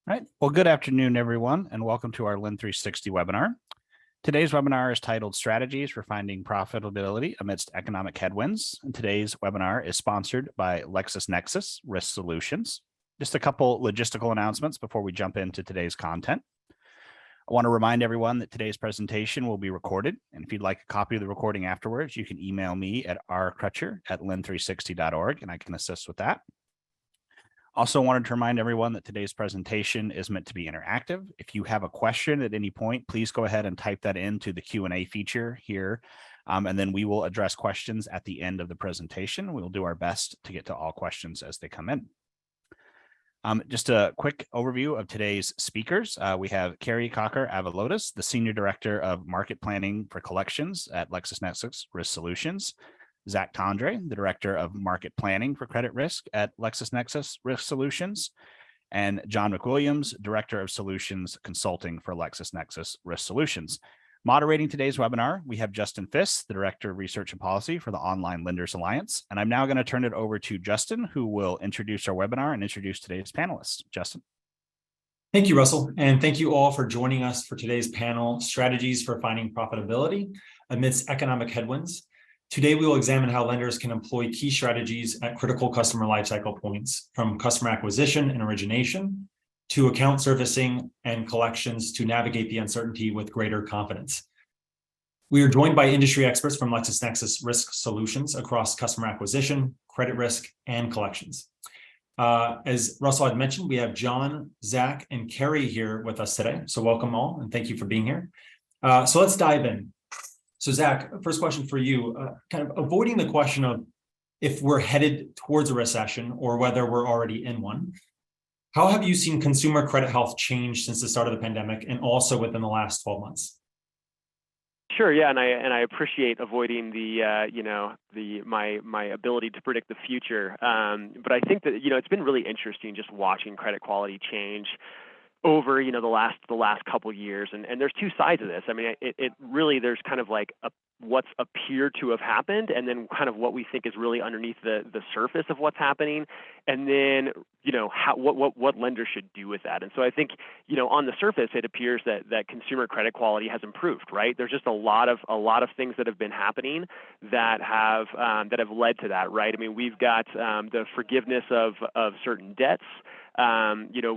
All right. Well, good afternoon, everyone, and welcome to our Lend 360 webinar. Today's webinar is titled Strategies for Finding Profitability Amidst Economic Headwinds. And today's webinar is sponsored by LexisNexis Risk Solutions. Just a couple logistical announcements before we jump into today's content. I want to remind everyone that today's presentation will be recorded. And if you'd like a copy of the recording afterwards, you can email me at rcrutcher@lend360.org and I can assist with that. Also wanted to remind everyone that today's presentation is meant to be interactive. If you have a question at any point, please go ahead and type that into the Q&A feature here, and then we will address questions at the end of the presentation. We will do our best to get to all questions as they come in. Just a quick overview of today's speakers. We have Carrie Cocker-Avalotis, the Senior Director of Market Planning for Collections at LexisNexis Risk Solutions. Zach Tondre, the Director of Market Planning for Credit Risk at LexisNexis Risk Solutions, and John McWilliams, Director of Solutions Consulting for LexisNexis Risk Solutions. Moderating today's webinar, we have Justin Fiss, the Director of Research and Policy for the Online Lenders Alliance. And I'm now going to turn it over to Justin, who will introduce our webinar and introduce today's panelists. Justin. Thank you, Russell. And thank you all for joining us for today's panel, Strategies for Finding Profitability Amidst Economic Headwinds. Today, we will examine how lenders can employ key strategies at critical customer lifecycle points, from customer acquisition and origination to account servicing and collections to navigate the uncertainty with greater confidence. We are joined by industry experts from LexisNexis Risk Solutions across customer acquisition, credit risk, and collections. As Russell had mentioned, we have John, Zach, and Carrie here with us today. So welcome all, and thank you for being here. So let's dive in. So Zach, first question for you, kind of avoiding the question of if we're headed towards a recession or whether we're already in one. How have you seen consumer credit health change since the start of the pandemic and also within the last 12 months? Sure, yeah, and I appreciate avoiding my ability to predict the future. But I think that it's been really interesting just watching credit quality change over the last couple years, and there's two sides of this. I mean, it really, there's kind of like what's appeared to have happened, and then kind of what we think is really underneath the surface of what's happening, and then what lenders should do with that. And so I think on the surface it appears that consumer credit quality has improved, right? There's just a lot of things that have been happening that have led to that, right? I mean, we've got the forgiveness of certain debts.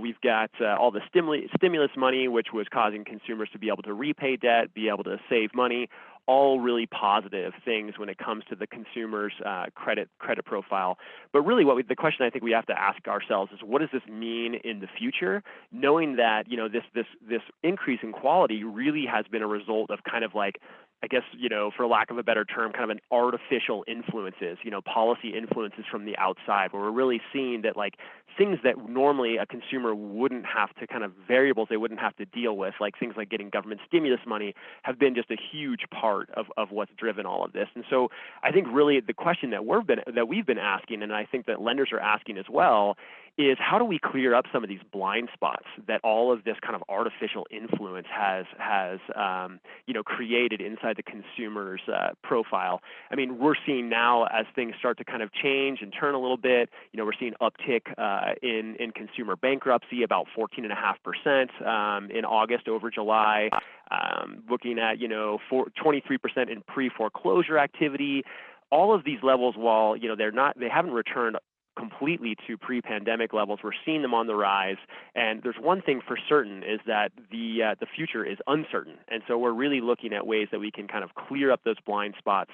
We've got all the stimulus money, which was causing consumers to be able to repay debt, be able to save money, all really positive things when it comes to the consumer's credit profile. But really the question I think we have to ask ourselves is, what does this mean in the future, knowing that this increase in quality really has been a result of kind of like, I guess, for lack of a better term, kind of an artificial influences, policy influences from the outside, where we're really seeing that like things that normally a consumer wouldn't have to, kind of variables they wouldn't have to deal with, like things like getting government stimulus money, have been just a huge part of what's driven all of this. And so I think really the question that we've been asking, and I think that lenders are asking as well, is how do we clear up some of these blind spots that all of this kind of artificial influence has created inside the consumer's profile. I mean, we're seeing now as things start to kind of change and turn a little bit, we're seeing uptick in consumer bankruptcy, about 14.5% in August over July, looking at 23% in pre-foreclosure activity. All of these levels, while they haven't returned completely to pre-pandemic levels, we're seeing them on the rise. And there's one thing for certain, is that the future is uncertain. And so we're really looking at ways that we can kind of clear up those blind spots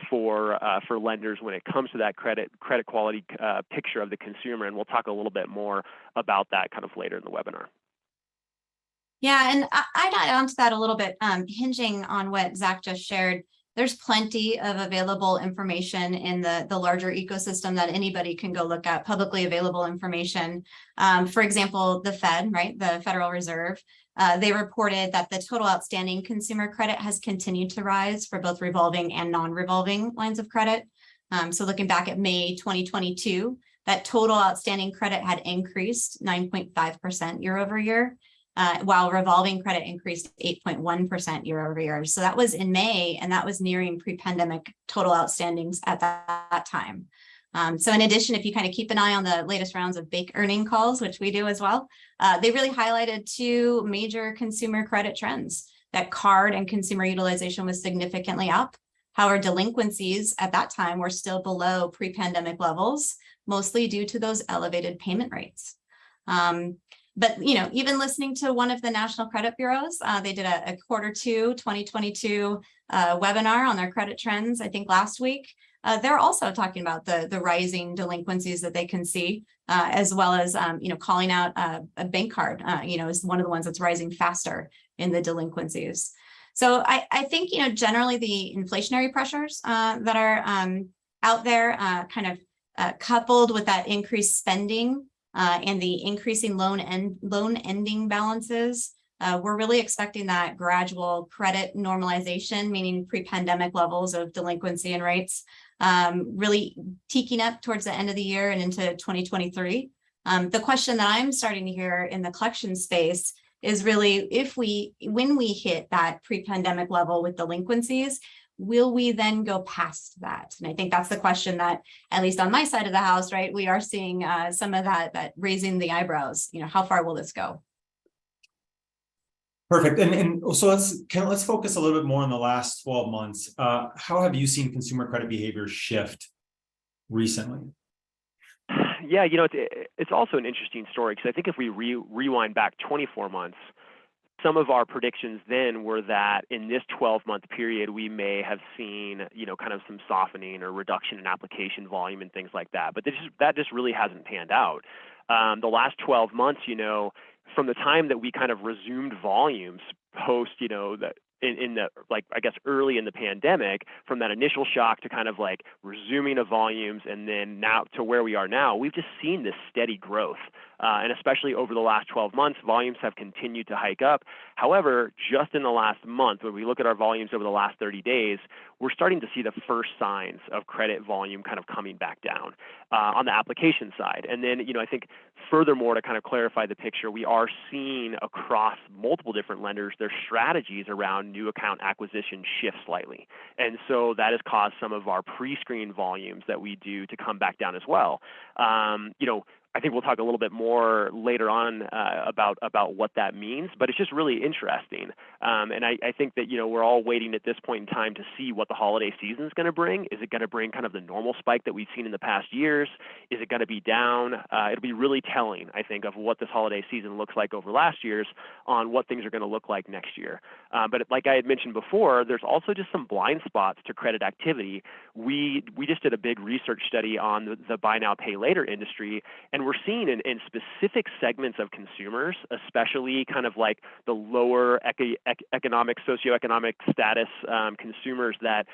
for lenders when it comes to that credit quality picture of the consumer. And we'll talk a little bit more about that kind of later in the webinar. Yeah, and I'd add on to that a little bit, hinging on what Zach just shared. There's plenty of available information in the larger ecosystem that anybody can go look at, publicly available information. For example, the Fed, right, the Federal Reserve, they reported that the total outstanding consumer credit has continued to rise for both revolving and non-revolving lines of credit. So looking back at May 2022, that total outstanding credit had increased 9.5% year over year. While revolving credit increased 8.1% year over year. So that was in May, and that was nearing pre-pandemic total outstandings at that time. So in addition, if you kind of keep an eye on the latest rounds of Bake earning calls, which we do as well, they really highlighted two major consumer credit trends, that card and consumer utilization was significantly up. However, delinquencies at that time were still below pre-pandemic levels, mostly due to those elevated payment rates. But, even listening to one of the national credit bureaus, they did a Q2 2022 webinar on their credit trends, I think last week. They're also talking about the rising delinquencies that they can see, as well as, calling out a bank card, is one of the ones that's rising faster in the delinquencies. So I think, generally the inflationary pressures that are out there coupled with that increased spending and the increasing loan ending balances, we're really expecting that gradual credit normalization, meaning pre-pandemic levels of delinquency and rates, really peaking up towards the end of the year and into 2023. The question that I'm starting to hear in the collection space is really when we hit that pre-pandemic level with delinquencies, will we then go past that? And I think that's the question that, at least on my side of the house, right, we are seeing some of that raising the eyebrows. How far will this go? Perfect. And so let's focus a little bit more on the last 12 months. How have you seen consumer credit behavior shift recently? Yeah, it's also an interesting story, because I think if we rewind back 24 months, some of our predictions then were that in this 12-month period, we may have seen, kind of some softening or reduction in application volume and things like that. But that just really hasn't panned out. The last 12 months, from the time that we kind of resumed volumes post, in the early in the pandemic, from that initial shock to kind of like resuming of volumes, and then now to where we are now, we've just seen this steady growth. And especially over the last 12 months, volumes have continued to hike up. However, just in the last month, when we look at our volumes over the last 30 days, we're starting to see the first signs of credit volume kind of coming back down on the application side. And then, I think furthermore, to kind of clarify the picture, we are seeing across multiple different lenders, their strategies around new account acquisition shift slightly. And so that has caused some of our pre-screen volumes that we do to come back down as well. I think we'll talk a little bit more later on about what that means, but it's just really interesting. And I think that, we're all waiting at this point in time to see what the holiday season is going to bring. Is it going to bring kind of the normal spike that we've seen in the past years? Is it going to be down? It'll be really telling, I think, of what this holiday season looks like over last year's on what things are going to look like next year. But like I had mentioned before, there's also just some blind spots to credit activity. We just did a big research study on the buy now, pay later industry, and we're seeing in specific segments of consumers, especially kind of like the lower socioeconomic status consumers, that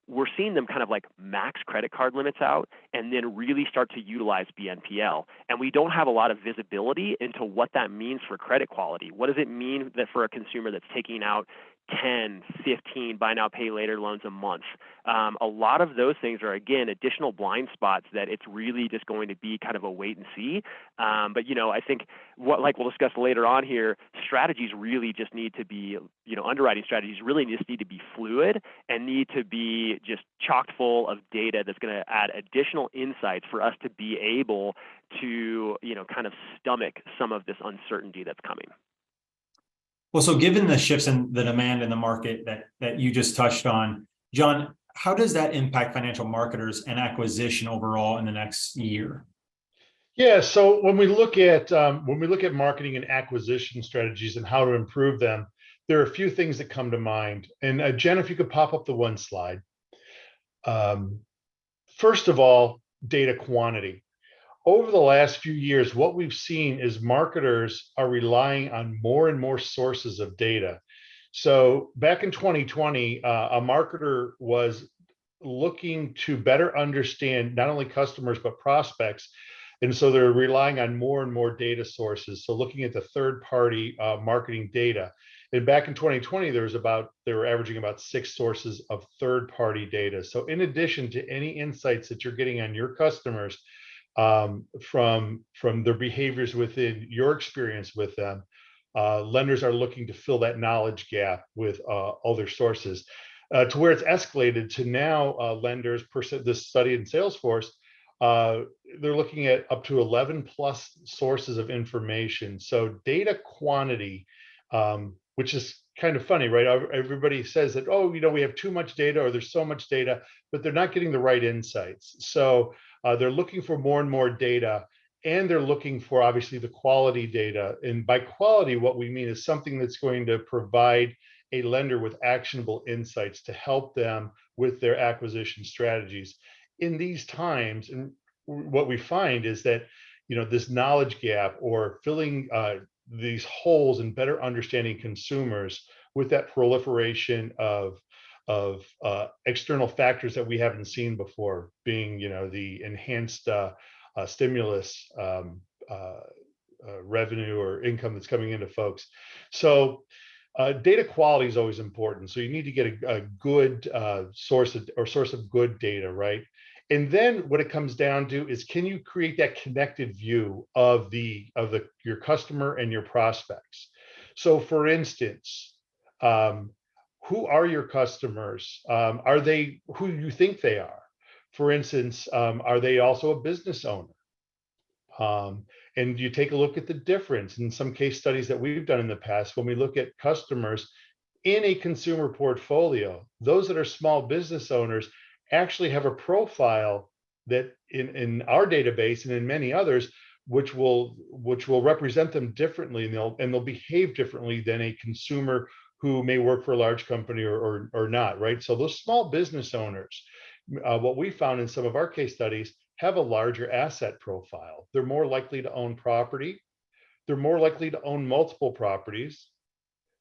we're seeing them kind of like max credit card limits out and then really start to utilize BNPL. And we don't have a lot of visibility into what that means for credit quality. What does it mean that for a consumer that's taking out 10, 15 buy now, pay later loans a month? A lot of those things are, again, additional blind spots that it's really just going to be kind of a wait and see. But, I think like we'll discuss later on here, strategies really just need to be, underwriting strategies really just need to be fluid and need to be just chock full of data that's going to add additional insights for us to be able to, kind of stomach some of this uncertainty that's coming. Well, so given the shifts in the demand in the market that you just touched on, John, how does that impact financial marketers and acquisition overall in the next year? Yeah, so when we look at marketing and acquisition strategies and how to improve them, there are a few things that come to mind. And Jen, if you could pop up the one slide. First of all, data quantity. Over the last few years, what we've seen is marketers are relying on more and more sources of data. So back in 2020, a marketer was looking to better understand not only customers, but prospects. And so they're relying on more and more data sources. So looking at the third-party marketing data. And back in 2020, they were averaging about 6 sources of third-party data. So in addition to any insights that you're getting on your customers, from their behaviors within your experience with them, lenders are looking to fill that knowledge gap with other sources, to where it's escalated to now lenders, per this study in Salesforce, they're looking at up to 11 plus sources of information. So data quantity, which is kind of funny, right? Everybody says that, oh, we have too much data or there's so much data, but they're not getting the right insights. So they're looking for more and more data, and they're looking for obviously the quality data. And by quality, what we mean is something that's going to provide a lender with actionable insights to help them with their acquisition strategies. In these times, and what we find is that this knowledge gap or filling these holes in better understanding consumers with that proliferation of external factors that we haven't seen before, being the enhanced stimulus revenue or income that's coming into folks. So data quality is always important. So you need to get a good source of good data, right? And then what it comes down to is, can you create that connected view of your customer and your prospects? So for instance, who are your customers? Are they who you think they are? For instance, are they also a business owner? And you take a look at the difference in some case studies that we've done in the past. When we look at customers in a consumer portfolio, those that are small business owners actually have a profile that in our database and in many others, which will represent them differently, and they'll behave differently than a consumer who may work for a large company or not, right? So those small business owners, what we found in some of our case studies, have a larger asset profile. They're more likely to own property. They're more likely to own multiple properties.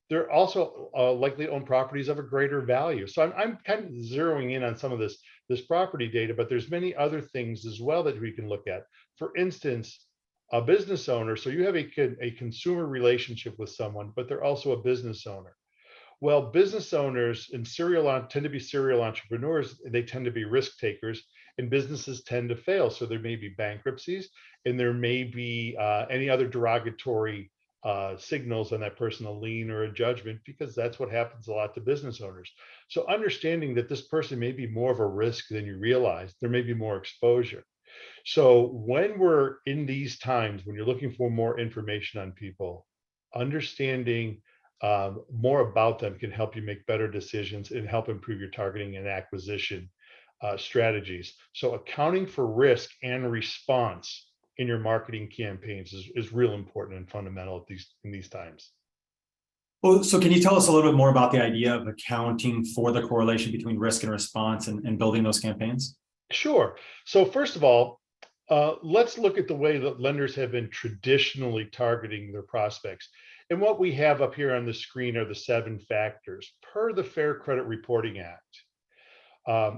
They're also likely to own properties of a greater value. So I'm kind of zeroing in on some of this property data, but there's many other things as well that we can look at. For instance, a business owner. So you have a consumer relationship with someone, but they're also a business owner. Well, business owners and tend to be serial entrepreneurs. They tend to be risk takers, and businesses tend to fail. So there may be bankruptcies, and there may be any other derogatory signals on that person, a lien or a judgment, because that's what happens a lot to business owners. So understanding that this person may be more of a risk than you realize, there may be more exposure. So when we're in these times, when you're looking for more information on people, understanding more about them can help you make better decisions and help improve your targeting and acquisition strategies. So accounting for risk and response in your marketing campaigns is real important and fundamental in these times. Well, so can you tell us a little bit more about the idea of accounting for the correlation between risk and response and building those campaigns? Sure. So first of all, let's look at the way that lenders have been traditionally targeting their prospects. And what we have up here on the screen are the 7 factors per the Fair Credit Reporting Act.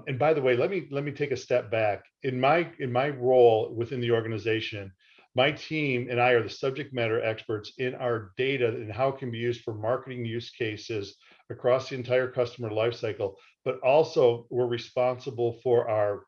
And by the way, let me take a step back. In my role within the organization, my team and I are the subject matter experts in our data and how it can be used for marketing use cases across the entire customer lifecycle. But also, we're responsible for our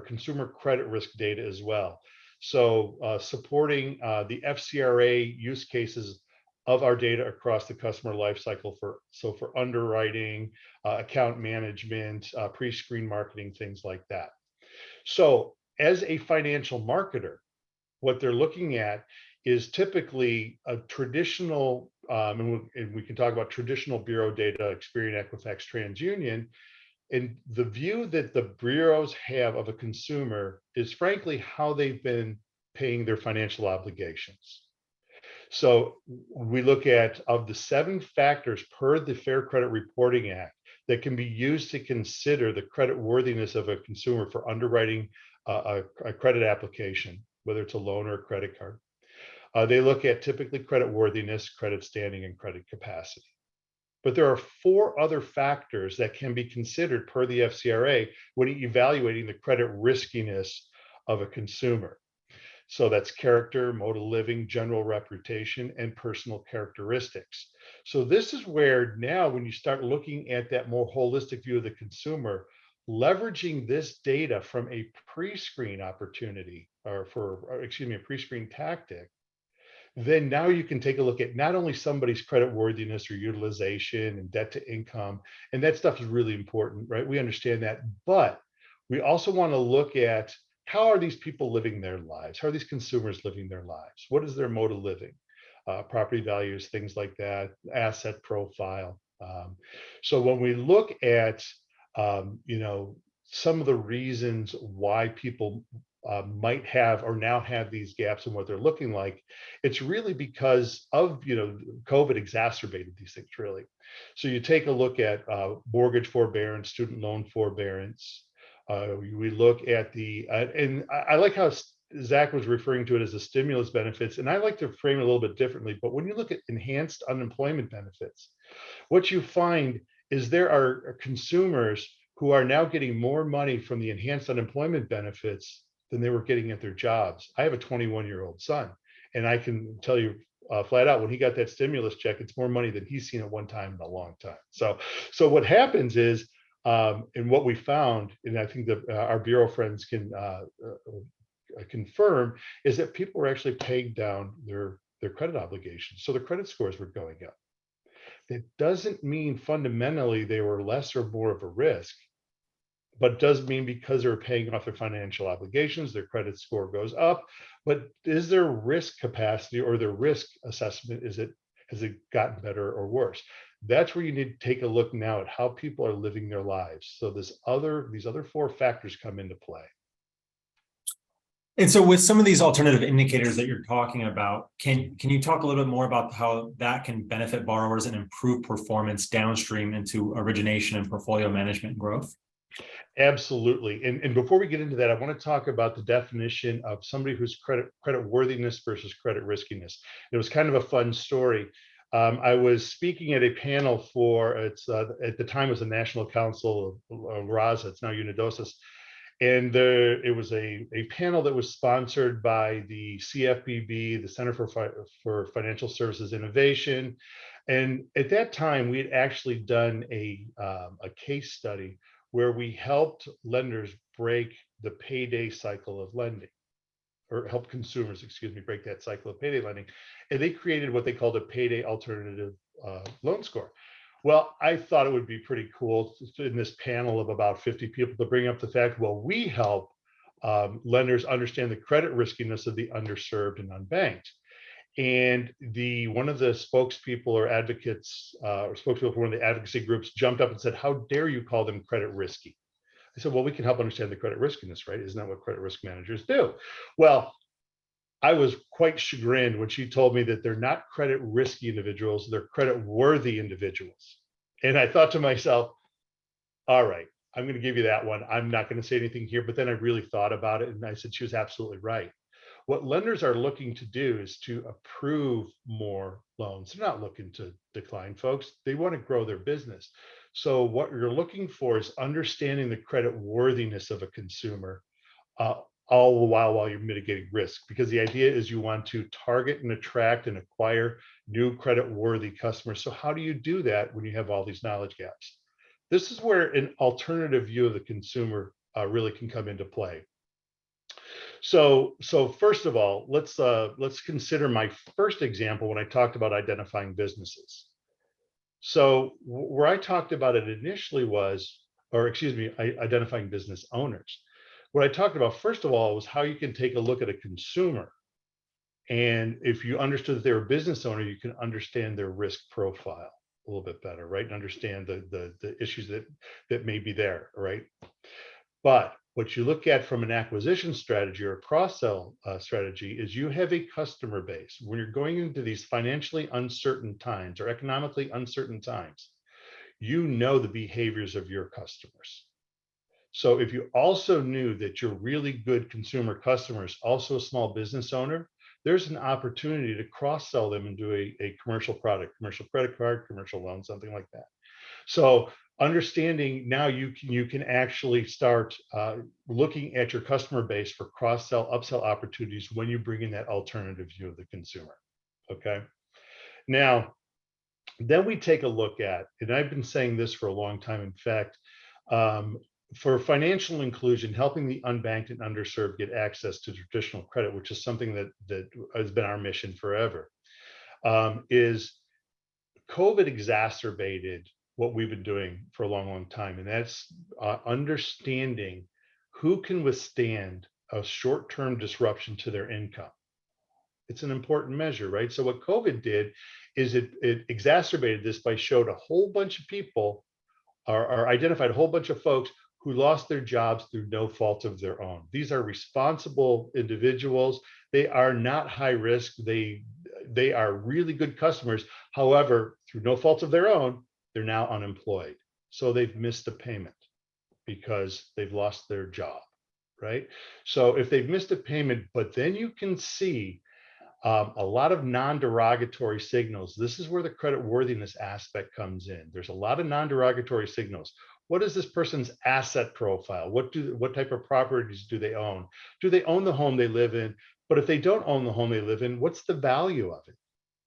consumer credit risk data as well. So supporting the FCRA use cases of our data across the customer lifecycle for underwriting, account management, pre-screen marketing, things like that. So as a financial marketer, what they're looking at is typically a traditional, and we can talk about traditional bureau data, Experian, Equifax, TransUnion. And the view that the bureaus have of a consumer is frankly how they've been paying their financial obligations. So we look at, of the 7 factors per the Fair Credit Reporting Act that can be used to consider the credit worthiness of a consumer for underwriting a credit application, whether it's a loan or a credit card. They look at typically credit worthiness, credit standing, and credit capacity. But there are 4 other factors that can be considered per the FCRA when evaluating the credit riskiness of a consumer. So that's character, mode of living, general reputation, and personal characteristics. So this is where now, when you start looking at that more holistic view of the consumer, leveraging this data from a pre-screen opportunity a pre-screen tactic, then now you can take a look at not only somebody's credit worthiness or utilization and debt to income, and that stuff is really important, right? We understand that, but we also want to look at how are these people living their lives? How are these consumers living their lives? What is their mode of living? Property values, things like that, asset profile. So when we look at, some of the reasons why people might have or now have these gaps in what they're looking like, it's really because of, COVID exacerbated these things really. So you take a look at mortgage forbearance, student loan forbearance. We look at and I like how Zach was referring to it as the stimulus benefits, and I like to frame it a little bit differently. But when you look at enhanced unemployment benefits, what you find is there are consumers who are now getting more money from the enhanced unemployment benefits than they were getting at their jobs. I have a 21-year-old son, and I can tell you flat out, when he got that stimulus check, it's more money than he's seen at one time in a long time. So what happens is, and what we found, and I think that our bureau friends can confirm, is that people were actually paying down their credit obligations. So the credit scores were going up. That doesn't mean fundamentally they were less or more of a risk, but does mean because they're paying off their financial obligations, their credit score goes up. But is their risk capacity or their risk assessment, has it gotten better or worse? That's where you need to take a look now at how people are living their lives. So these other four factors come into play. And so with some of these alternative indicators that you're talking about, can you talk a little bit more about how that can benefit borrowers and improve performance downstream into origination and portfolio management and growth? Absolutely. And before we get into that, I want to talk about the definition of somebody who's credit worthiness versus credit riskiness. It was kind of a fun story. I was speaking at a panel for, at the time it was the National Council of RASA, it's now Unidosis. And it was a panel that was sponsored by the CFPB, the Center for Financial Services Innovation. And at that time, we had actually done a case study where we helped lenders break the payday cycle of lending, or help consumers, break that cycle of payday lending. And they created what they called a payday alternative loan score. Well, I thought it would be pretty cool in this panel of about 50 people to bring up the fact, well, we help lenders understand the credit riskiness of the underserved and unbanked. And one of the spokespeople or advocates or spokespeople for one of the advocacy groups jumped up and said, "How dare you call them credit risky?" I said, "Well, we can help understand the credit riskiness, right? Isn't that what credit risk managers do?" Well, I was quite chagrined when she told me that they're not credit risky individuals, they're credit worthy individuals. And I thought to myself, all right, I'm going to give you that one. I'm not going to say anything here. But then I really thought about it, and I said she was absolutely right. What lenders are looking to do is to approve more loans. They're not looking to decline folks. They want to grow their business. So what you're looking for is understanding the credit worthiness of a consumer, all the while you're mitigating risk, because the idea is you want to target and attract and acquire new credit worthy customers. So how do you do that when you have all these knowledge gaps? This is where an alternative view of the consumer really can come into play. So first of all, let's consider my first example when I talked about identifying businesses. So where I talked about it initially was, identifying business owners. What I talked about first of all was how you can take a look at a consumer, and if you understood that they're a business owner, you can understand their risk profile a little bit better, right? And understand the issues that may be there, right? But what you look at from an acquisition strategy or a cross-sell strategy is you have a customer base. When you're going into these financially uncertain times or economically uncertain times, you know the behaviors of your customers. So if you also knew that your really good consumer customer is also a small business owner, there's an opportunity to cross-sell them into a commercial product, commercial credit card, commercial loan, something like that. So understanding now you can actually start looking at your customer base for cross-sell, upsell opportunities when you bring in that alternative view of the consumer. Okay. Now, then we take a look at, and I've been saying this for a long time, in fact, for financial inclusion, helping the unbanked and underserved get access to traditional credit, which is something that has been our mission forever, is COVID exacerbated what we've been doing for a long, long time. And that's understanding who can withstand a short-term disruption to their income. It's an important measure, right? So what COVID did is it exacerbated this by showed a whole bunch of people or identified a whole bunch of folks who lost their jobs through no fault of their own. These are responsible individuals. They are not high risk. They are really good customers. However, through no fault of their own, they're now unemployed. So they've missed a payment because they've lost their job, right? So if they've missed a payment, but then you can see a lot of non-derogatory signals. This is where the credit worthiness aspect comes in. There's a lot of non-derogatory signals. What is this person's asset profile? What type of properties do they own? Do they own the home they live in? But if they don't own the home they live in, what's the value of it?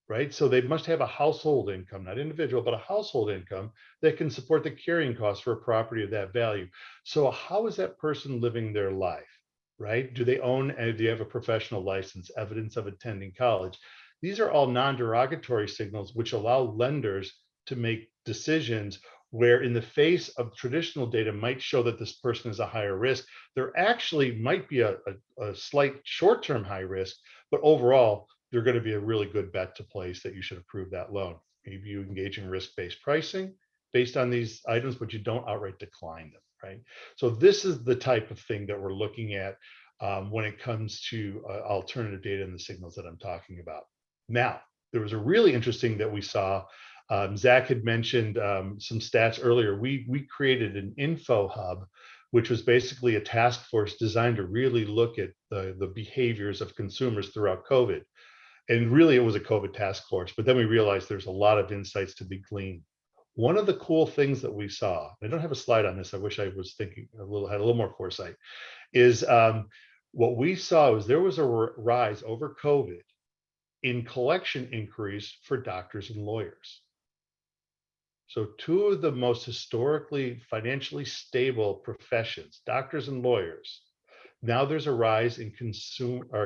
Right? So they must have a household income, not individual, but a household income that can support the carrying costs for a property of that value. So how is that person living their life? Right? Do they own and do you have a professional license, evidence of attending college? These are all non-derogatory signals which allow lenders to make decisions where in the face of traditional data might show that this person is a higher risk. There actually might be a slight short-term high risk, but overall, they're going to be a really good bet to place that you should approve that loan. Maybe you engage in risk-based pricing based on these items, but you don't outright decline them. Right. So this is the type of thing that we're looking at when it comes to alternative data and the signals that I'm talking about. Now, there was a really interesting that we saw. Zach had mentioned some stats earlier. We created an info hub, which was basically a task force designed to really look at the behaviors of consumers throughout COVID. And really, it was a COVID task force. But then we realized there's a lot of insights to be gleaned. One of the cool things that we saw, I don't have a slide on this, I wish I was thinking had a little more foresight, is what we saw was there was a rise over COVID in collection increase for doctors and lawyers. So two of the most historically financially stable professions, doctors and lawyers, now there's a rise in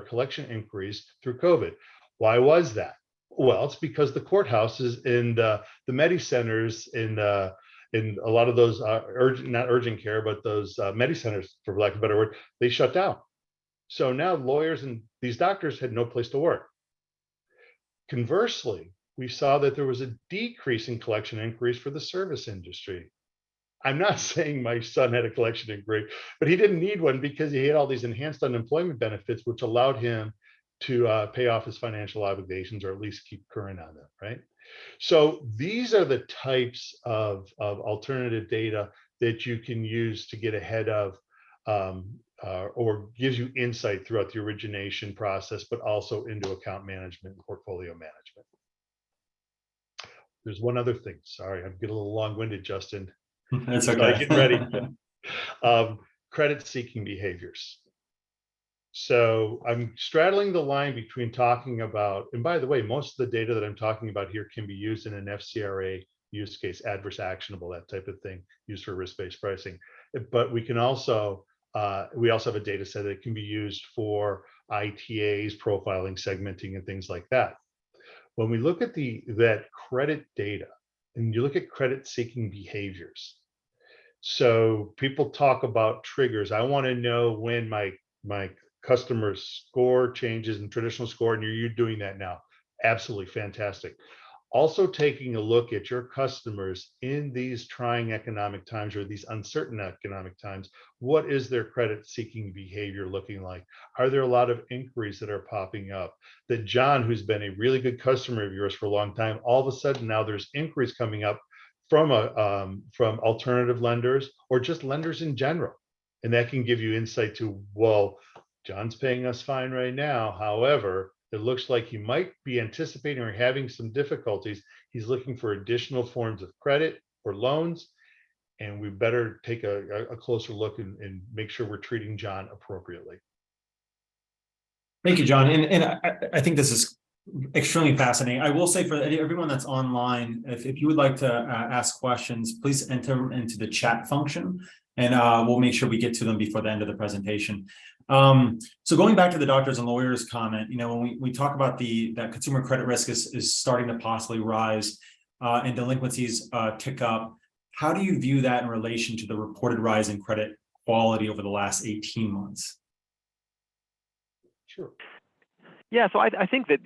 collection increase through COVID. Why was that? Well, it's because the courthouses and the Medi centers in a lot of those not urgent care, but those Medi centers, for lack of a better word, they shut down. So now lawyers and these doctors had no place to work. Conversely, we saw that there was a decrease in collection increase for the service industry. I'm not saying my son had a collection increase, but he didn't need one because he had all these enhanced unemployment benefits, which allowed him to pay off his financial obligations or at least keep current on them, right? So these are the types of alternative data that you can use to get ahead of or gives you insight throughout the origination process, but also into account management and portfolio management. There's one other thing. Sorry, I'm getting a little long-winded, Justin. That's okay. Get ready. Credit-seeking behaviors. So I'm straddling the line between talking about, and by the way, most of the data that I'm talking about here can be used in an FCRA use case, adverse actionable, that type of thing, used for risk-based pricing. But we can also, we also have a data set that can be used for ITAs, profiling, segmenting, and things like that. When we look at that credit data, and you look at credit-seeking behaviors, so people talk about triggers. I want to know when my customer score changes in traditional score, and you're doing that now. Absolutely fantastic. Also taking a look at your customers in these trying economic times or these uncertain economic times. What is their credit seeking behavior looking like? Are there a lot of inquiries that are popping up? That John, who's been a really good customer of yours for a long time, all of a sudden now there's inquiries coming up from alternative lenders or just lenders in general. And that can give you insight to, well, John's paying us fine right now. However, it looks like he might be anticipating or having some difficulties. He's looking for additional forms of credit or loans, and we better take a closer look and make sure we're treating John appropriately. Thank you, John. And I think this is extremely fascinating. I will say for everyone that's online, if you would like to ask questions, please enter them into the chat function, and we'll make sure we get to them before the end of the presentation. So going back to the doctors and lawyers comment, when we talk about that consumer credit risk is starting to possibly rise and delinquencies tick up, how do you view that in relation to the reported rise in credit quality over the last 18 months? Sure. Yeah, so I think that,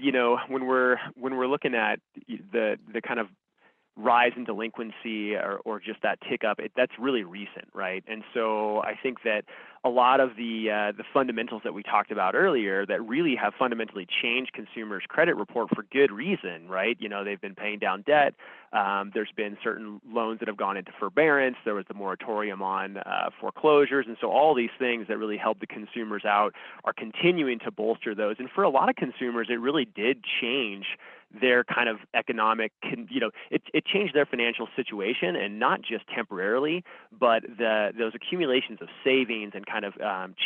when we're looking at the kind of rise in delinquency or just that tick up, that's really recent, right? And so I think that a lot of the fundamentals that we talked about earlier that really have fundamentally changed consumers' credit report for good reason, right? They've been paying down debt. There's been certain loans that have gone into forbearance. There was the moratorium on foreclosures. And so all these things that really help the consumers out are continuing to bolster those. And for a lot of consumers, it really did change their kind of economic, it changed their financial situation, and not just temporarily, but those accumulations of savings and kind of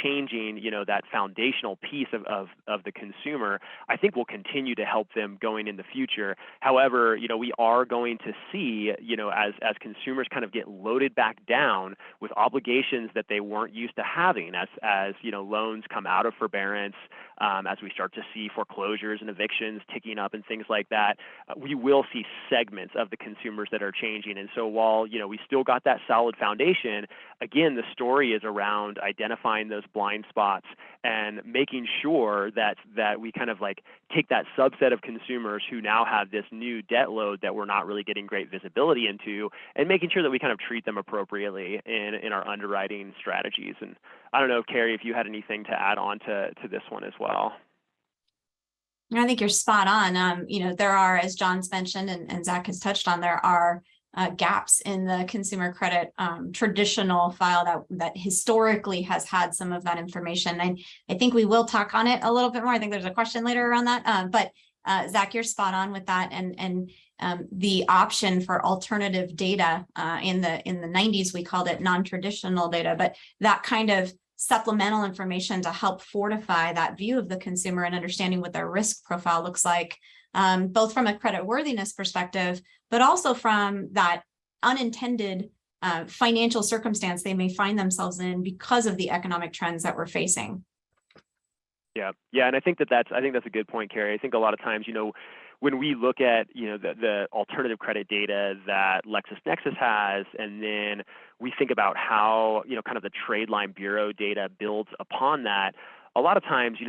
changing, that foundational piece of the consumer, I think will continue to help them going in the future. However, we are going to see, as consumers kind of get loaded back down with obligations that they weren't used to having, as loans come out of forbearance, as we start to see foreclosures and evictions ticking up and things like that, we will see segments of the consumers that are changing. And so while, we still got that solid foundation, again, the story is around identifying those blind spots and making sure that we kind of like take that subset of consumers who now have this new debt load that we're not really getting great visibility into, and making sure that we kind of treat them appropriately in our underwriting strategies. And I don't know, Carrie, if you had anything to add on to this one as well. I think you're spot on. There are, as John's mentioned and Zach has touched on, there are gaps in the consumer credit traditional file that historically has had some of that information. And I think we will talk on it a little bit more. I think there's a question later around that. But Zach, you're spot on with that. And the option for alternative data in the 90s, we called it non-traditional data, but that kind of supplemental information to help fortify that view of the consumer and understanding what their risk profile looks like, both from a credit worthiness perspective, but also from that unintended financial circumstance they may find themselves in because of the economic trends that we're facing. Yeah, and I think that's a good point, Carrie. I think a lot of times, when we look at the alternative credit data that LexisNexis has, and then we think about how kind of the trade line bureau data builds upon that, a lot of times,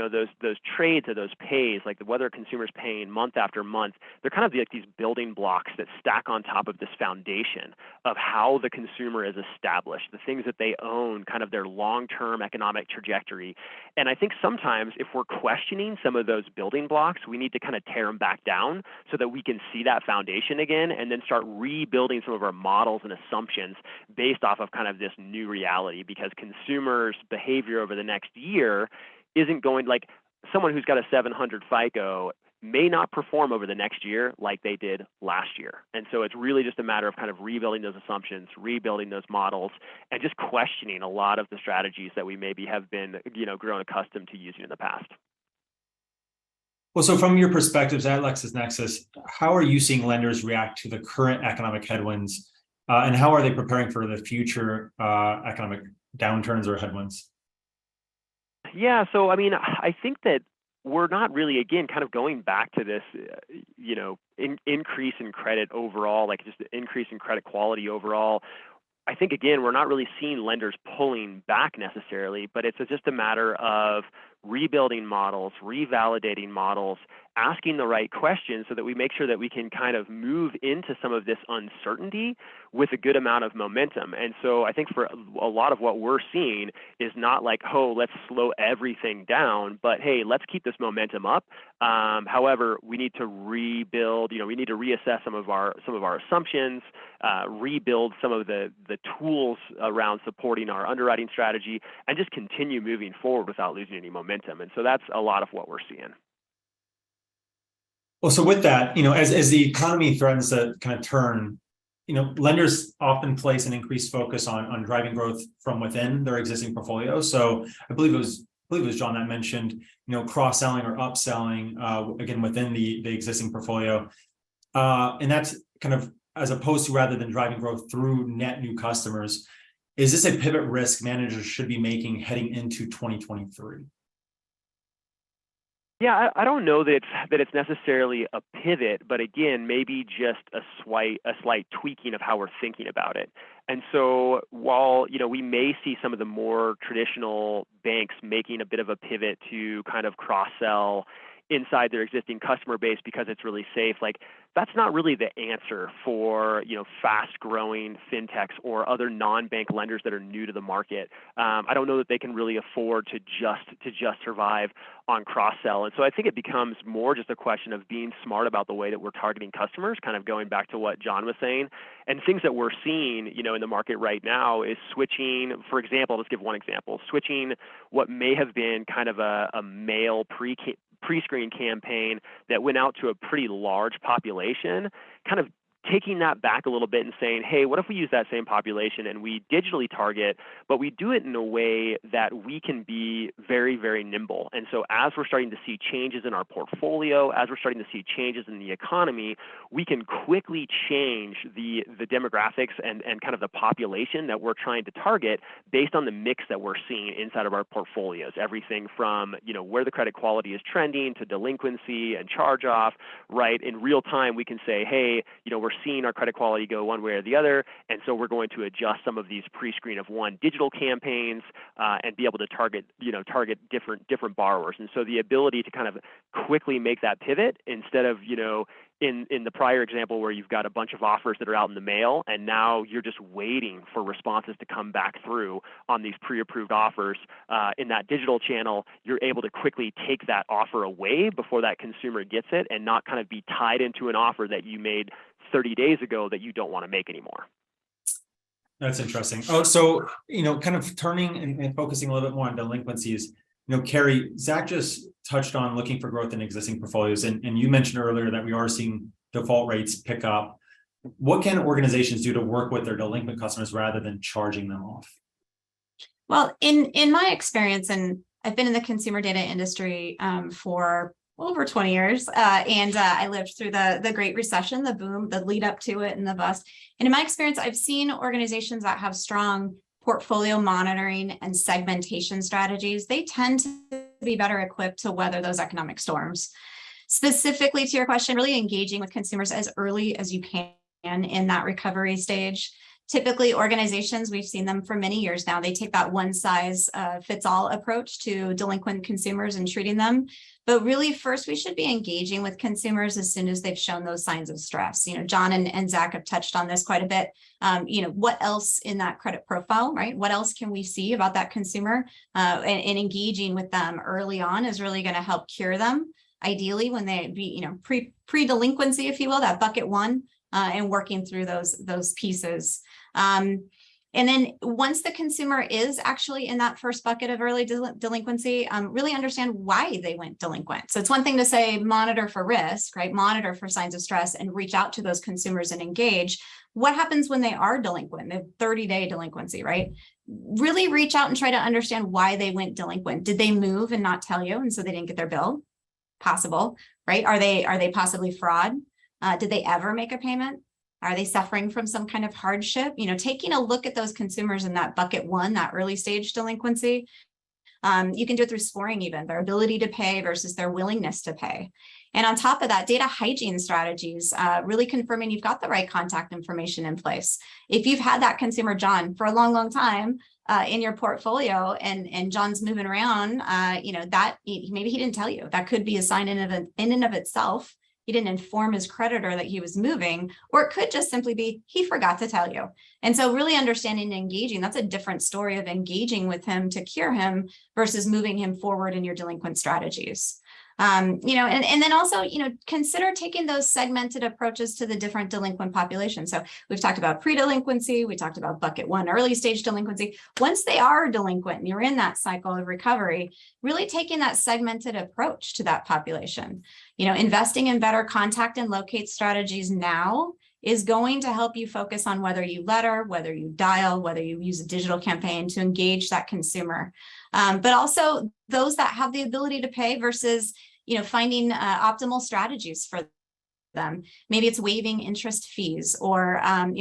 those trades or those pays, like whether a consumer's paying month after month, they're kind of like these building blocks that stack on top of this foundation of how the consumer is established, the things that they own, kind of their long-term economic trajectory. And I think sometimes if we're questioning some of those building blocks, we need to kind of tear them back down so that we can see that foundation again, and then start rebuilding some of our models and assumptions based off of kind of this new reality, because consumers' behavior over the next year isn't going, like someone who's got a 700 FICO may not perform over the next year like they did last year. And so it's really just a matter of kind of rebuilding those assumptions, rebuilding those models, and just questioning a lot of the strategies that we maybe have been, grown accustomed to using in the past. Well, so from your perspectives at LexisNexis, how are you seeing lenders react to the current economic headwinds, and how are they preparing for the future economic downturns or headwinds? Yeah, so I mean, I think that we're not really, again, kind of going back to this, increase in credit overall, like just the increase in credit quality overall. I think, again, we're not really seeing lenders pulling back necessarily, but it's just a matter of rebuilding models, revalidating models, asking the right questions so that we make sure that we can kind of move into some of this uncertainty with a good amount of momentum. And so I think for a lot of what we're seeing is not like, oh, let's slow everything down, but hey, let's keep this momentum up. However, we need to rebuild, we need to reassess some of our assumptions, rebuild some of the tools around supporting our underwriting strategy, and just continue moving forward without losing any momentum. And so that's a lot of what we're seeing. Well, so with that, as the economy threatens to kind of turn, lenders often place an increased focus on driving growth from within their existing portfolio. So I believe it was John that mentioned, cross-selling or upselling, again, within the existing portfolio. And that's kind of as opposed to rather than driving growth through net new customers. Is this a pivot risk managers should be making heading into 2023? Yeah, I don't know that it's necessarily a pivot, but again, maybe just a slight tweaking of how we're thinking about it. And so while, we may see some of the more traditional banks making a bit of a pivot to kind of cross-sell inside their existing customer base because it's really safe, like that's not really the answer for, fast-growing fintechs or other non-bank lenders that are new to the market. I don't know that they can really afford to just survive on cross-sell. And so I think it becomes more just a question of being smart about the way that we're targeting customers, kind of going back to what John was saying. And things that we're seeing, in the market right now is switching, for example, let's give one example, switching what may have been kind of a mail pre-screen campaign that went out to a pretty large population, kind of taking that back a little bit and saying, hey, what if we use that same population and we digitally target, but we do it in a way that we can be very, very nimble. And so as we're starting to see changes in our portfolio, as we're starting to see changes in the economy, we can quickly change the demographics and kind of the population that we're trying to target based on the mix that we're seeing inside of our portfolios. Everything from, where the credit quality is trending to delinquency and charge off, right? In real time, we can say, hey, we're seeing our credit quality go one way or the other, and so we're going to adjust some of these pre-screen of one digital campaigns and be able to target different borrowers. And so the ability to kind of quickly make that pivot instead of in the prior example where you've got a bunch of offers that are out in the mail and now you're just waiting for responses to come back through on these pre-approved offers in that digital channel, you're able to quickly take that offer away before that consumer gets it and not kind of be tied into an offer that you made 30 days ago that you don't want to make anymore. That's interesting. Oh, so, kind of turning and focusing a little bit more on delinquencies, Carrie, Zach just touched on looking for growth in existing portfolios. And you mentioned earlier that we are seeing default rates pick up. What can organizations do to work with their delinquent customers rather than charging them off? Well, in my experience, and I've been in the consumer data industry for over 20 years. And I lived through the Great Recession, the boom, the lead up to it and the bust. And in my experience, I've seen organizations that have strong portfolio monitoring and segmentation strategies. They tend to be better equipped to weather those economic storms. Specifically to your question, really engaging with consumers as early as you can in that recovery stage. Typically, organizations, we've seen them for many years now, they take that one size fits all approach to delinquent consumers and treating them. But really, first, we should be engaging with consumers as soon as they've shown those signs of stress. John and Zach have touched on this quite a bit. What else in that credit profile, right? What else can we see about that consumer? And engaging with them early on is really going to help cure them. Ideally, when they be, pre-delinquency, if you will, that bucket one, and working through those pieces. And then once the consumer is actually in that first bucket of early delinquency, really understand why they went delinquent. So it's one thing to say, monitor for risk, right? Monitor for signs of stress and reach out to those consumers and engage. What happens when they are delinquent? They have 30-day delinquency, right? Really reach out and try to understand why they went delinquent. Did they move and not tell you, and so they didn't get their bill? Possible, right? Are they possibly fraud? Did they ever make a payment? Are they suffering from some kind of hardship? Taking a look at those consumers in that bucket one, that early stage delinquency. You can do it through scoring even, their ability to pay versus their willingness to pay. And on top of that, data hygiene strategies, really confirming you've got the right contact information in place. If you've had that consumer, John, for a long, long time in your portfolio and John's moving around, that maybe he didn't tell you. That could be a sign in and of itself. He didn't inform his creditor that he was moving, or it could just simply be he forgot to tell you. And so really understanding and engaging, that's a different story of engaging with him to cure him versus moving him forward in your delinquent strategies. And then also, consider taking those segmented approaches to the different delinquent populations. So we've talked about pre-delinquency, we talked about bucket one, early stage delinquency. Once they are delinquent and you're in that cycle of recovery, really taking that segmented approach to that population, investing in better contact and locate strategies now is going to help you focus on whether you letter, whether you dial, whether you use a digital campaign to engage that consumer. But also those that have the ability to pay versus, finding optimal strategies for them. Maybe it's waiving interest fees or,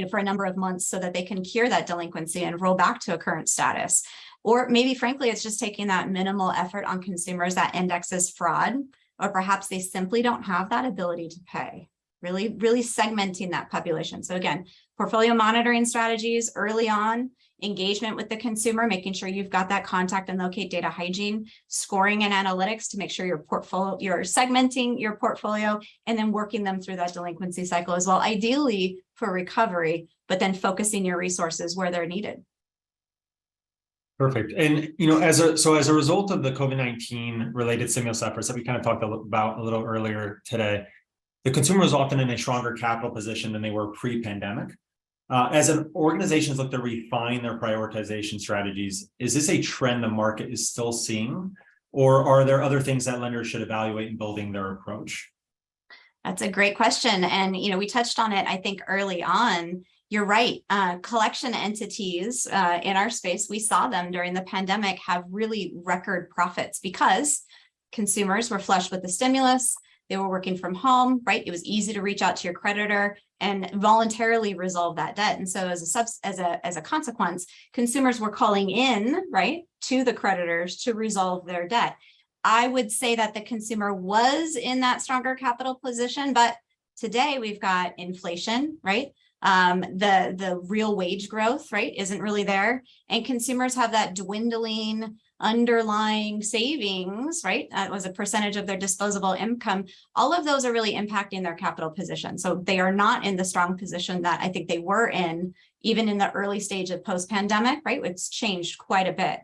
for a number of months so that they can cure that delinquency and roll back to a current status. Or maybe, frankly, it's just taking that minimal effort on consumers that indexes fraud or perhaps they simply don't have that ability to pay. Really segmenting that population. So again, portfolio monitoring strategies early on, engagement with the consumer, making sure you've got that contact and locate data hygiene, scoring and analytics to make sure you're segmenting your portfolio, and then working them through that delinquency cycle as well, ideally for recovery, but then focusing your resources where they're needed. Perfect. And as a result of the COVID-19 related stimulus efforts that we kind of talked about a little earlier today, the consumer is often in a stronger capital position than they were pre-pandemic. As an organizations look to refine their prioritization strategies, is this a trend the market is still seeing, or are there other things that lenders should evaluate in building their approach? That's a great question. And, we touched on it, I think, early on. You're right. Collection entities in our space, we saw them during the pandemic have really record profits because consumers were flush with the stimulus. They were working from home, right? It was easy to reach out to your creditor and voluntarily resolve that debt. And so as a consequence, consumers were calling in, right, to the creditors to resolve their debt. I would say that the consumer was in that stronger capital position, but today we've got inflation, right? The real wage growth, right, isn't really there. And consumers have that dwindling underlying savings, right? That was a percentage of their disposable income. All of those are really impacting their capital position. So they are not in the strong position that I think they were in, even in the early stage of post-pandemic, right? It's changed quite a bit.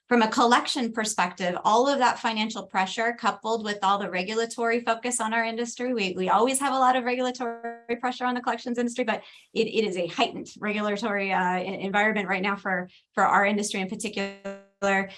From a collection perspective, all of that financial pressure coupled with all the regulatory focus on our industry, we always have a lot of regulatory pressure on the collections industry, but it is a heightened regulatory environment right now for our industry in particular,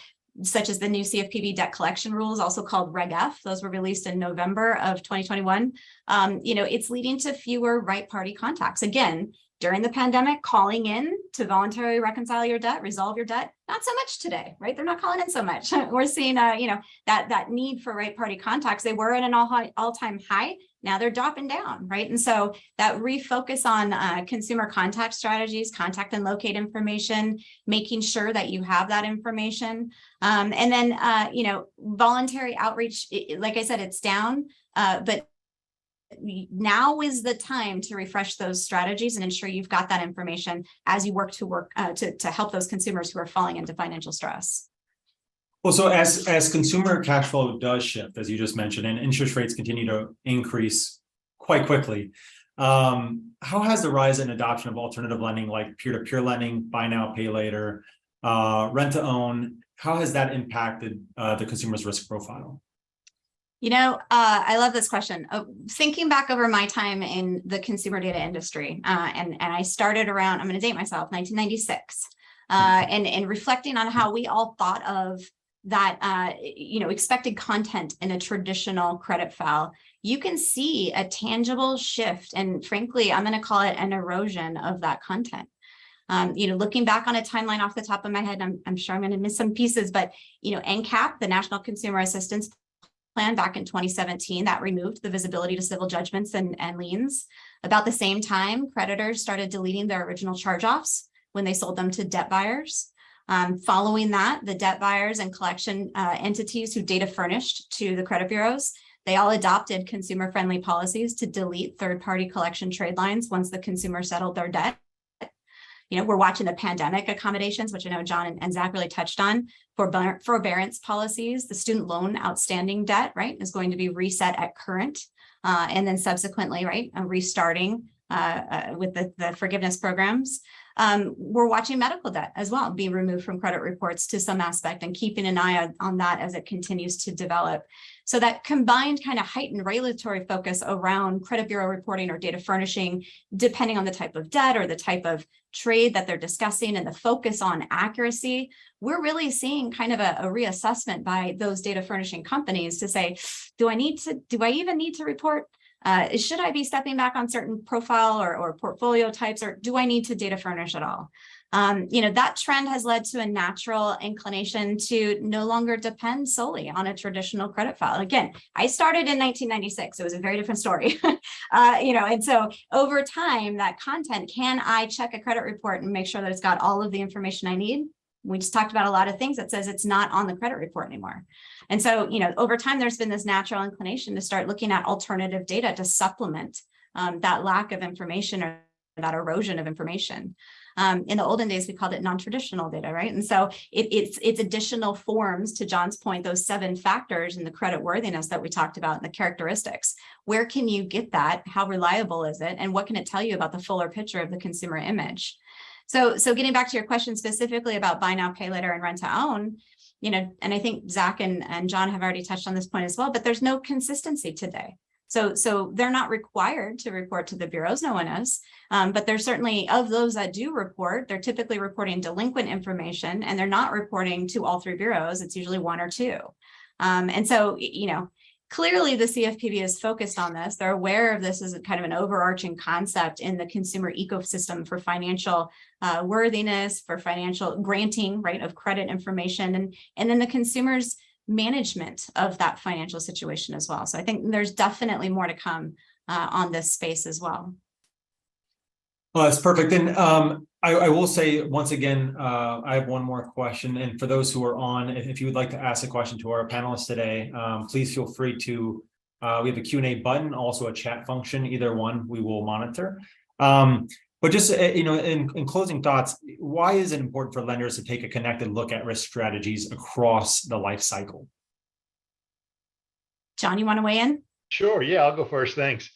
such as the new CFPB debt collection rules, also called Reg F. Those were released in November of 2021. It's leading to fewer right party contacts. Again, during the pandemic, calling in to voluntarily reconcile your debt, resolve your debt, not so much today, right? They're not calling in so much. We're seeing, that need for right party contacts. They were at an all-time high. Now they're dropping down, right? And so that refocus on consumer contact strategies, contact and locate information, making sure that you have that information. And then, voluntary outreach, like I said, it's down, but now is the time to refresh those strategies and ensure you've got that information as you work to help those consumers who are falling into financial stress. Well, so as consumer cash flow does shift, as you just mentioned, and interest rates continue to increase quite quickly, how has the rise in adoption of alternative lending like peer-to-peer lending, buy now, pay later, rent to own, how has that impacted the consumer's risk profile? I love this question. Thinking back over my time in the consumer data industry, and I started around, I'm going to date myself, 1996, and reflecting on how we all thought of that, expected content in a traditional credit file, you can see a tangible shift. And frankly, I'm going to call it an erosion of that content. Looking back on a timeline off the top of my head, I'm sure I'm going to miss some pieces, but, NCAP, the National Consumer Assistance Plan back in 2017, that removed the visibility to civil judgments and liens. About the same time, creditors started deleting their original charge-offs when they sold them to debt buyers. Following that, the debt buyers and collection entities who data furnished to the credit bureaus, they all adopted consumer-friendly policies to delete third-party collection trade lines once the consumer settled their debt. We're watching the pandemic accommodations, which I know John and Zach really touched on, for forbearance policies. The student loan outstanding debt, right, is going to be reset at current, and then subsequently, right, restarting with the forgiveness programs. We're watching medical debt as well being removed from credit reports to some aspect and keeping an eye on that as it continues to develop. So that combined kind of heightened regulatory focus around credit bureau reporting or data furnishing, depending on the type of debt or the type of trade that they're discussing and the focus on accuracy, we're really seeing kind of a reassessment by those data furnishing companies to say, do I even need to report? Should I be stepping back on certain profile or portfolio types, or do I need to data furnish at all? That trend has led to a natural inclination to no longer depend solely on a traditional credit file. Again, I started in 1996. It was a very different story, and so over time, that content, can I check a credit report and make sure that it's got all of the information I need? We just talked about a lot of things that says it's not on the credit report anymore. And so, over time, there's been this natural inclination to start looking at alternative data to supplement that lack of information or that erosion of information. In the olden days, we called it non-traditional data, right? And so it's additional forms, to John's point, those 7 factors in the credit worthiness that we talked about and the characteristics. Where can you get that? How reliable is it? And what can it tell you about the fuller picture of the consumer image? So getting back to your question specifically about buy now, pay later and rent to own, and I think Zach and John have already touched on this point as well, but there's no consistency today. So they're not required to report to the bureaus, no one is, but there's certainly, of those that do report, they're typically reporting delinquent information, and they're not reporting to all 3 bureaus. It's usually 1 or 2. And so, clearly the CFPB is focused on this. They're aware of this as a kind of an overarching concept in the consumer ecosystem for financial worthiness, for financial granting, right, of credit information, and then the consumer's management of that financial situation as well. So I think there's definitely more to come on this space as well. Well, that's perfect. And I will say once again, I have one more question. And for those who are on, if you would like to ask a question to our panelists today, please feel free to, we have a Q&A button, also a chat function, either one we will monitor. But just, in closing thoughts, why is it important for lenders to take a connected look at risk strategies across the life cycle? John, you want to weigh in? Sure. Yeah, I'll go first. Thanks.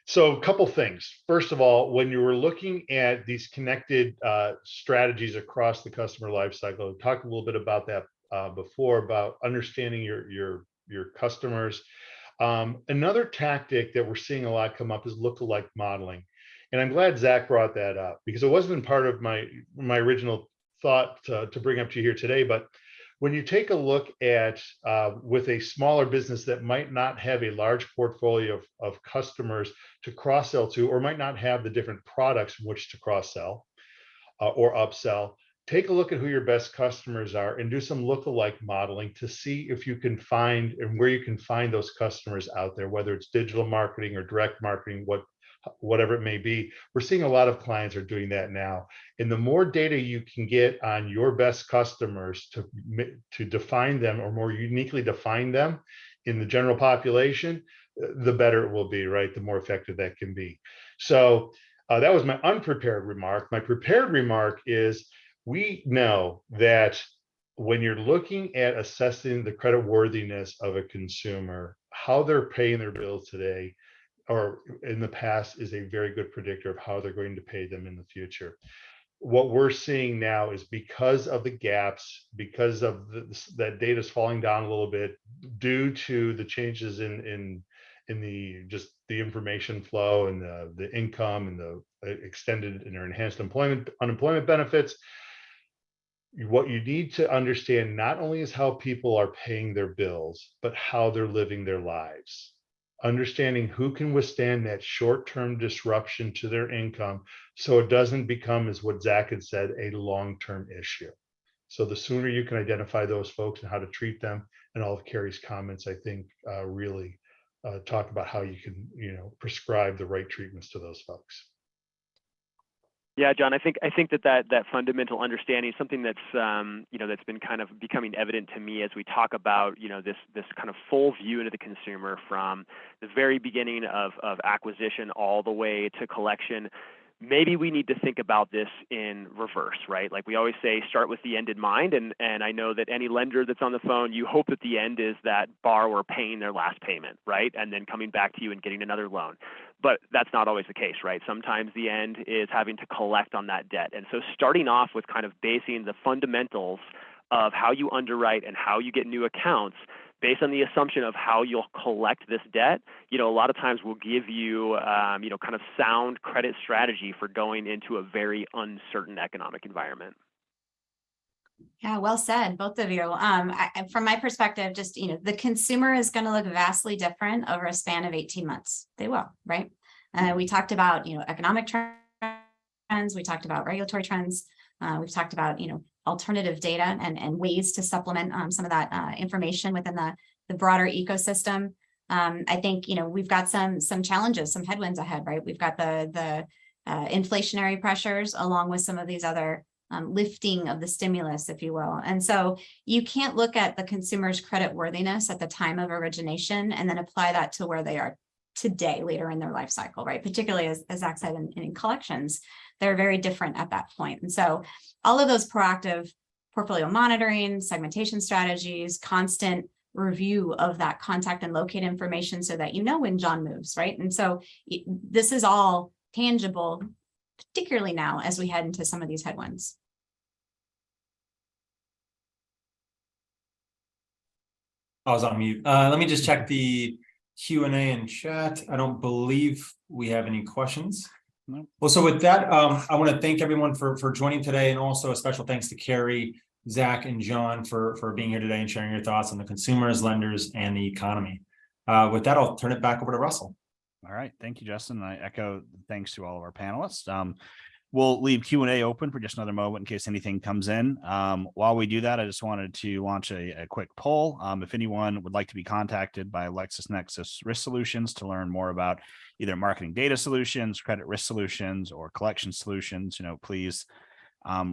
So a couple things. First of all, when you were looking at these connected strategies across the customer life cycle, we talked a little bit about that before, about understanding your customers. Another tactic that we're seeing a lot come up is lookalike modeling. And I'm glad Zach brought that up, because it wasn't part of my original thought to bring up to you here today. But when you take a look at with a smaller business that might not have a large portfolio of customers to cross-sell to, or might not have the different products in which to cross-sell or upsell, take a look at who your best customers are and do some lookalike modeling to see if you can find and where you can find those customers out there, whether it's digital marketing or direct marketing, whatever it may be. We're seeing a lot of clients are doing that now. And the more data you can get on your best customers to define them, or more uniquely define them in the general population, the better it will be, right? The more effective that can be. So that was my unprepared remark. My prepared remark is, we know that when you're looking at assessing the credit worthiness of a consumer, how they're paying their bills today or in the past is a very good predictor of how they're going to pay them in the future. What we're seeing now is, because of the gaps, because of that data is falling down a little bit due to the changes in the information flow and the income and the extended and enhanced unemployment benefits. What you need to understand not only is how people are paying their bills, but how they're living their lives. Understanding who can withstand that short-term disruption to their income, so it doesn't become, as what Zach had said, a long-term issue. So the sooner you can identify those folks and how to treat them, and all of Carrie's comments, I think, really talk about how you can, prescribe the right treatments to those folks. Yeah, John, I think that fundamental understanding is something that's that's been kind of becoming evident to me as we talk about this kind of full view into the consumer from the very beginning of acquisition all the way to collection. Maybe we need to think about this in reverse, right? Like we always say, start with the end in mind. And I know that any lender that's on the phone, you hope that the end is that borrower paying their last payment, right? And then coming back to you and getting another loan. But that's not always the case, right? Sometimes the end is having to collect on that debt. And so starting off with kind of basing the fundamentals of how you underwrite and how you get new accounts based on the assumption of how you'll collect this debt, a lot of times will give you, kind of sound credit strategy for going into a very uncertain economic environment. Yeah, well said, both of you. From my perspective, just, the consumer is going to look vastly different over a span of 18 months. They will, right? We talked about, economic trends. We talked about regulatory trends. We've talked about, alternative data and ways to supplement some of that information within the broader ecosystem. I think, we've got some challenges, some headwinds ahead, right? We've got the inflationary pressures along with some of these other lifting of the stimulus, if you will. And so you can't look at the consumer's credit worthiness at the time of origination and then apply that to where they are today, later in their life cycle, right? Particularly as Zach said, in collections, they're very different at that point. And so all of those proactive portfolio monitoring, segmentation strategies, constant review of that contact and locate information so that you know when John moves, right? And so this is all tangible, particularly now as we head into some of these headwinds. I was on mute. Let me just check the Q&A and chat. I don't believe we have any questions. No. Well, so with that, I want to thank everyone for joining today, and also a special thanks to Carrie, Zach, and John for being here today and sharing your thoughts on the consumers, lenders, and the economy. With that, I'll turn it back over to Russell. All right. Thank you, Justin. I echo thanks to all of our panelists. We'll leave Q&A open for just another moment in case anything comes in. While we do that, I just wanted to launch a quick poll. If anyone would like to be contacted by LexisNexis Risk Solutions to learn more about either marketing data solutions, credit risk solutions, or collection solutions, please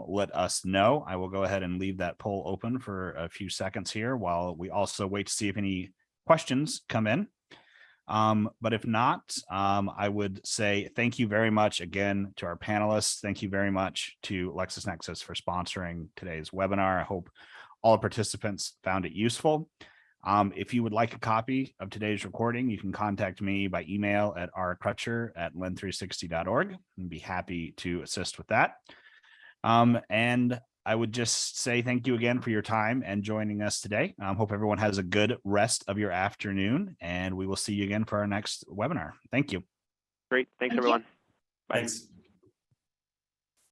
let us know. I will go ahead and leave that poll open for a few seconds here while we also wait to see if any questions come in. But if not, I would say thank you very much again to our panelists. Thank you very much to LexisNexis for sponsoring today's webinar. I hope all participants found it useful. If you would like a copy of today's recording, you can contact me by email at rcrutcher@lend360.org and be happy to assist with that. And I would just say thank you again for your time and joining us today. Hope everyone has a good rest of your afternoon, and we will see you again for our next webinar. Thank you. Great. Thanks, Thank you. everyone. Bye. Thanks.